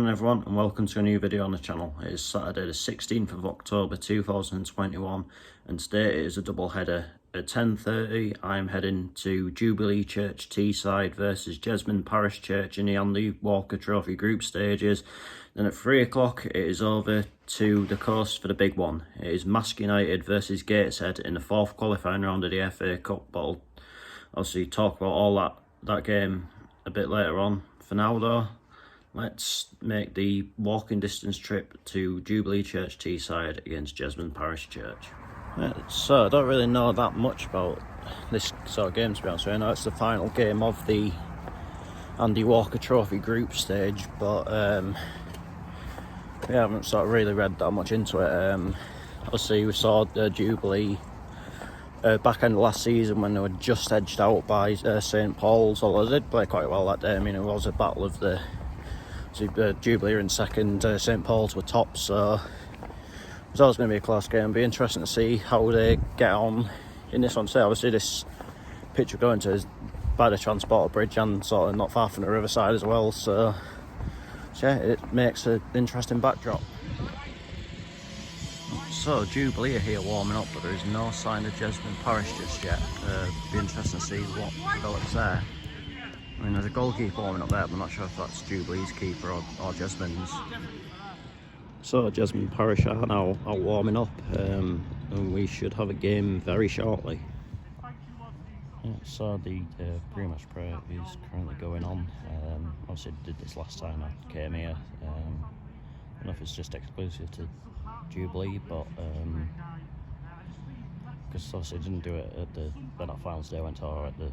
morning everyone and welcome to a new video on the channel. It is Saturday the 16th of October 2021 and today it is a double header. At 10:30 I'm heading to Jubilee Church Teesside versus Jesmond Parish Church in the Andy Walker Trophy group stages. Then at 3 o'clock it is over to the coast for the big one. It is Marske United versus Gateshead in the fourth qualifying round of the FA Cup, but I'll obviously talk about all that game a bit later on. For now though, let's make the walking distance trip to Jubilee Church Teesside against Jesmond Parish Church. So I don't really know that much about this sort of game, to be honest with you. I know it's the final game of the Andy Walker Trophy group stage, but we haven't sort of really read that much into it. Obviously we saw Jubilee back end of last season when they were just edged out by St Paul's, although they did play quite well that day. I mean, it was a battle of the Jubilee in second, St Paul's were top, so it was always going to be a close game. It'll be interesting to see how they get on in this one. So obviously this pitch we're going to is by the Transporter Bridge and sort of not far from the riverside as well, so yeah, it makes an interesting backdrop. So Jubilee are here warming up, but there is no sign of Jesmond Parish just yet. Be interesting to see what develops there. I mean, there's a goalkeeper warming up there, but I'm not sure if that's Jubilee's keeper or Jesmond's. So Jesmond Parish are now warming up, and we should have a game very shortly. Yeah, so the pre-match prayer is currently going on. Obviously did this last time I came here. I don't know if it's just exclusive to Jubilee, but because obviously I didn't do it at the finals day I went to, or at the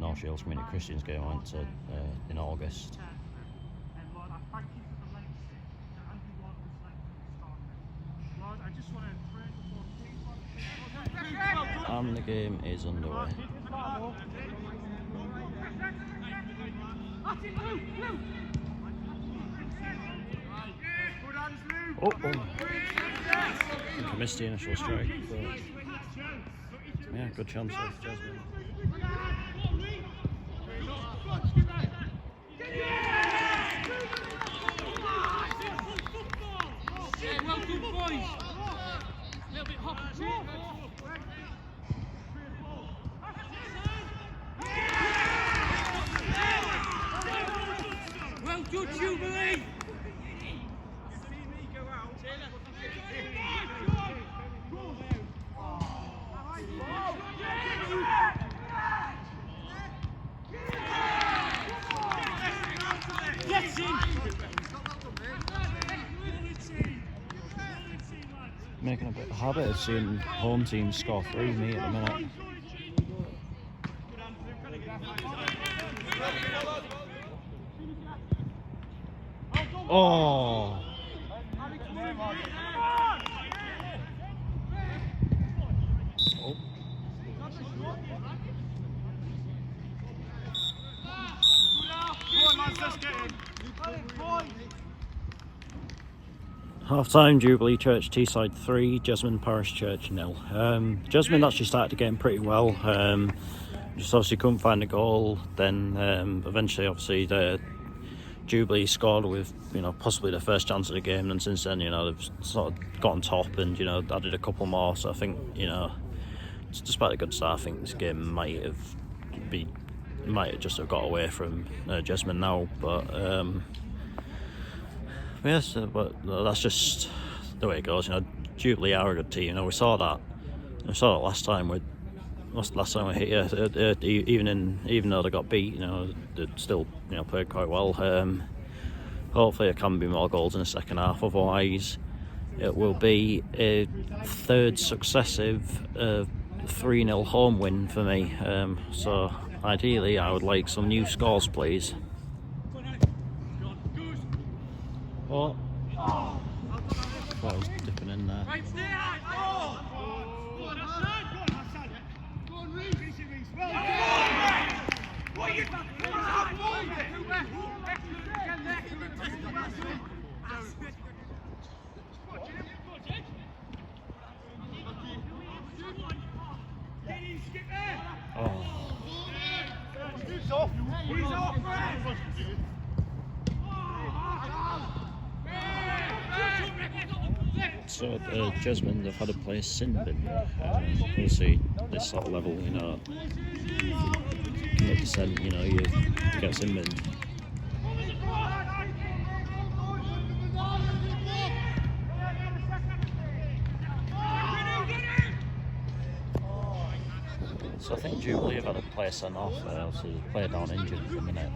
North Shields Community Christians game I went to in August. And the game is underway. Oh. I missed the initial strike, but yeah, good chance of Jesmond. Well done, boys. A little bit hot and well done, Jubilee. Making a bit of a habit of seeing home teams score through me at the minute. Oh! Half time, Jubilee Church Teesside 3, Jesmond Parish Church 0. Jesmond actually started the game pretty well. Just obviously couldn't find a goal. Then eventually, obviously, the Jubilee scored with possibly the first chance of the game. And since then, they've sort of got on top and added a couple more. So I think despite a good start, I think this game might have just have got away from Jesmond now, but. Yes, but that's just the way it goes. Jubilee are a good team. We saw that. We saw that last time we hit here. Even though they got beat, they still played quite well. Hopefully, there can be more goals in the second half. Otherwise, it will be a third successive 3-0 home win for me. So ideally, I would like some new scores, please. Oh, well, dipping in there. Oh. So Jesmond have had a place sin bin. Obviously, this sort of level, you know, commit descent, you know, you get sin bin. So I think Jubilee have had a player sent off, so the player down injured for a minute.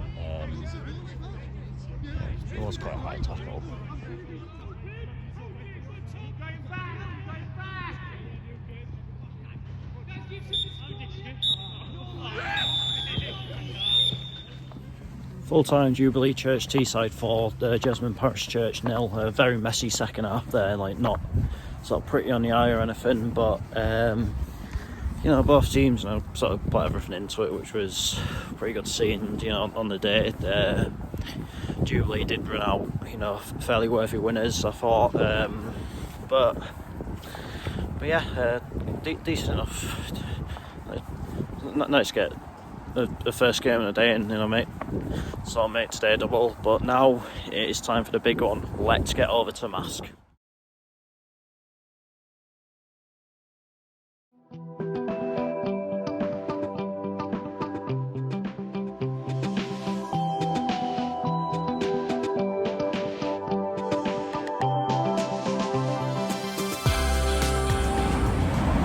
It was quite a high tackle. Full-time Jubilee Church Teesside 4, Jesmond Parish Church 0. A very messy second half there, like not sort of pretty on the eye or anything, but you know, both teams, you know, sort of put everything into it, which was pretty good to see. And you know, on the day, Jubilee did run out, you know, fairly worthy winners, I thought. But yeah, decent enough. Nice to get the first game of the day, and you know, make today a double. But now it is time for the big one. Let's get over to Marske.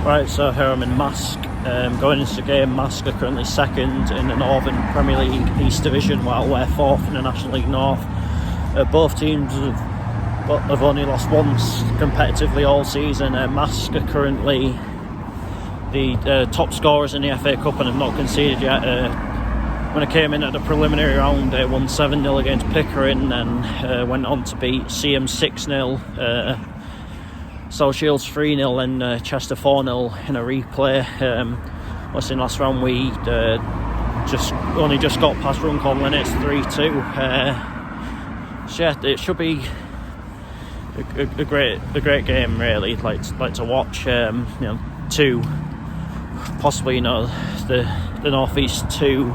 Right, so here I'm in Marske. Going into the game, Marske are currently second in the Northern Premier League East Division, while we're fourth in the National League North. Both teams have only lost once competitively all season. Marske are currently the top scorers in the FA Cup and have not conceded yet. When I came in at the preliminary round, they won 7-0 against Pickering and went on to beat CM 6-0. South Shields 3-0 and Chester 4-0 in a replay. What's in last round we just got past Runcorn when it's 3-2. So yeah, it should be a great game really. Like to watch. You know, two possibly, you know, the North East two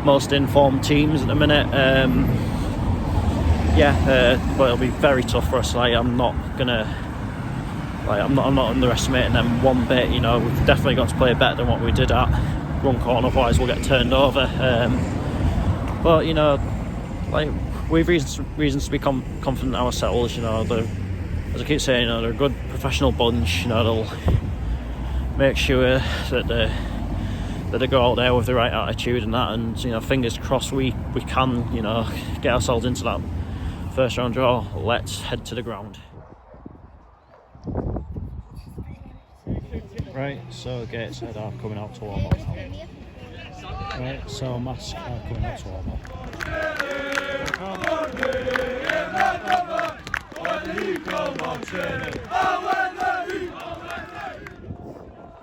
most informed teams at the minute. But it'll be very tough for us. Like I'm not underestimating them one bit. You know, we've definitely got to play better than what we did at Runcorn, otherwise we'll get turned over. But you know, like we've reasons to be confident ourselves. You know, as I keep saying, you know, they're a good professional bunch. You know, they'll make sure that they go out there with the right attitude and that. And you know, fingers crossed we can, you know, get ourselves into that first round draw. Let's head to the ground. Right, so Gateshead are coming out to warm up now. Right, so Marske are coming out to warm up.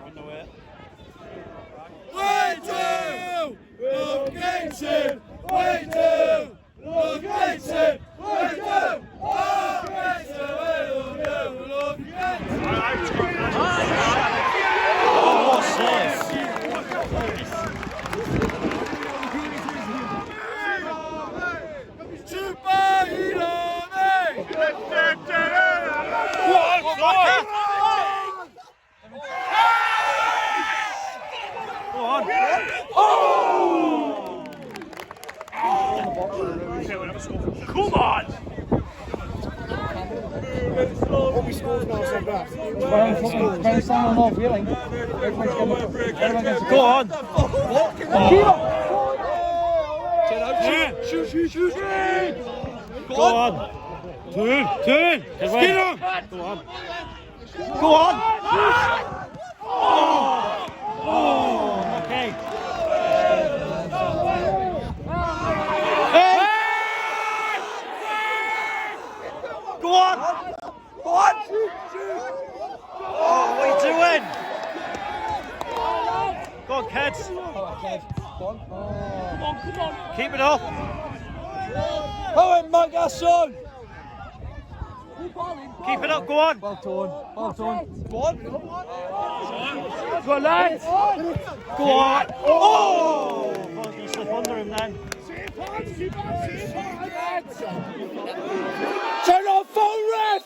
On the way. Way to love Gateshead! Way to love Gateshead! Way to love Gateshead! Love Gateshead! Come on! What we scored now, so bad. Go on! Shoot! Go on! Turn! Skin him! Go on! Go on! Oh! Okay. Go on! Go on! Oh, what are you doing? Go on, kids. Come on. Keep it up. Oh, my God, son! Keep it up, go on. Well done. Go on. Go on, lads. Go on. Oh! I was going to slip under him then. Turn on phone, ref!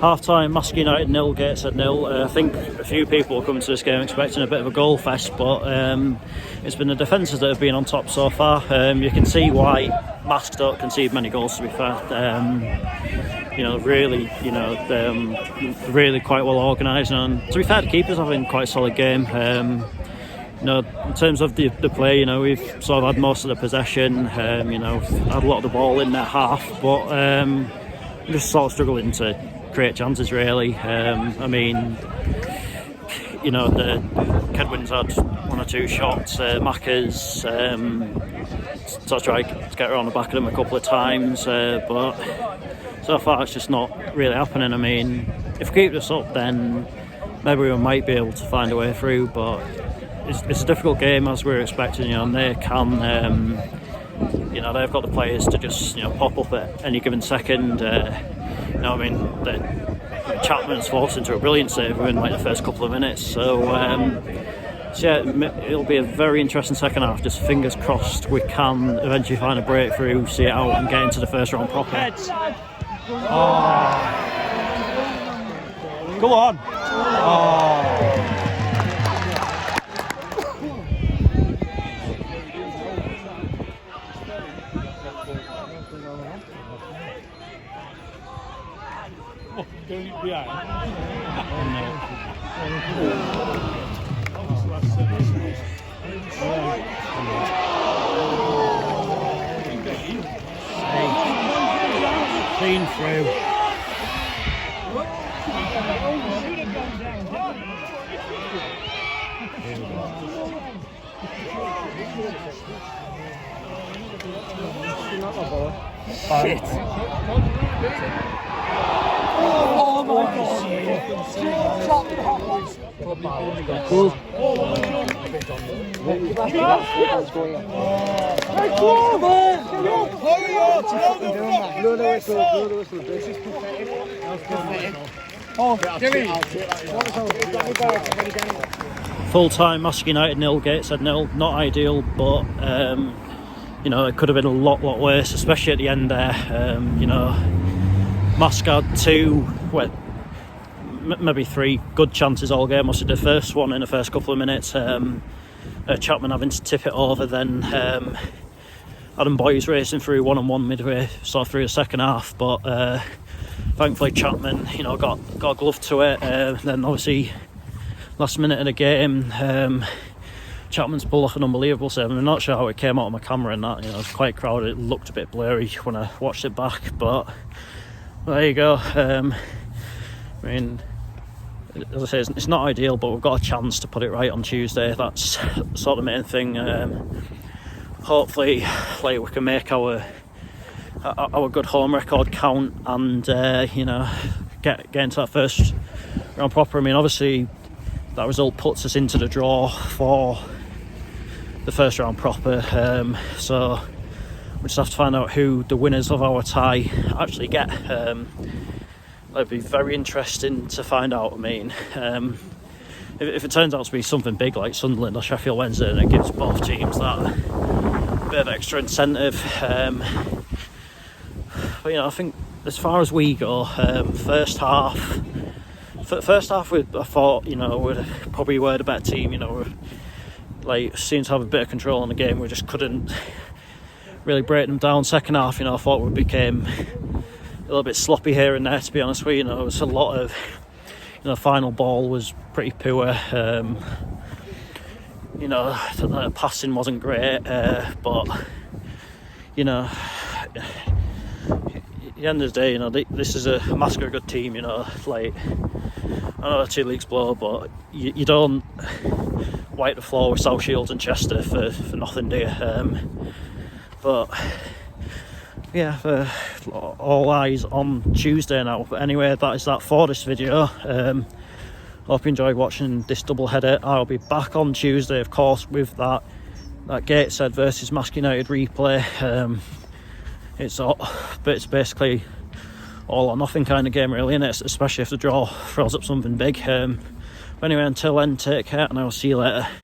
Half time, Marske United 0, Gateshead 0. I think a few people will come into this game expecting a bit of a goal fest, but it's been the defences that have been on top so far. You can see why Marske don't concede many goals, to be fair. Really quite well organised, and to be fair, the keeper's having quite a solid game. In terms of the play, we've sort of had most of the possession, had a lot of the ball in their half, but just sort of struggling to create chances, really. The Kedwin's had one or two shots, Macca's sort of tried to get around the back of them a couple of times, but so far it's just not really happening. If we keep this up, then maybe we might be able to find a way through, but it's a difficult game, as we were expecting, and they can, they've got the players to just, pop up at any given second. Chapman's forced into a brilliant save in the first couple of minutes, so it'll be a very interesting second half. Just fingers crossed we can eventually find a breakthrough, see it out and get into the first round proper. Go on. Oh. Clean through. Shit. Oh my God. Cool. Full time, Marske United 0, Gateshead 0. Not ideal, but it could have been a lot worse, especially at the end there. Marske had maybe three good chances all game. Must have the first one in the first couple of minutes. Chapman having to tip it over, then Adam Boyes racing through one-on-one midway, sort of through the second half. But thankfully Chapman, got a glove to it. Then obviously last minute of the game, Chapman's pulled off an unbelievable save. I'm not sure how it came out on my camera and that. It was quite crowded. It looked a bit blurry when I watched it back, but there you go. As I say, it's not ideal, but we've got a chance to put it right on Tuesday. That's sort of the main thing. Hopefully, we can make our good home record count and get into that first round proper. Obviously, that result puts us into the draw for the first round proper. So we just have to find out who the winners of our tie actually get. It'd be very interesting to find out. If it turns out to be something big like Sunderland or Sheffield Wednesday, then it gives both teams that bit of extra incentive. But I think as far as we go, first half I thought we probably were the better team. We seemed to have a bit of control on the game. We just couldn't really break them down. Second half, I thought we became a little bit sloppy here and there, to be honest with you. It was a lot of, the final ball was pretty poor. The passing wasn't great, but at the end of the day, this is a Marske a good team. I know they're 2 leagues below, but you don't wipe the floor with South Shields and Chester for nothing, do you? But all eyes on Tuesday now. But anyway, that is that for this video. Hope you enjoyed watching this double header. I'll be back on Tuesday, of course, with that Gateshead versus Marske United replay. It's basically all or nothing kind of game, really, innit? Especially if the draw throws up something big. But anyway, until then, take care, and I'll see you later.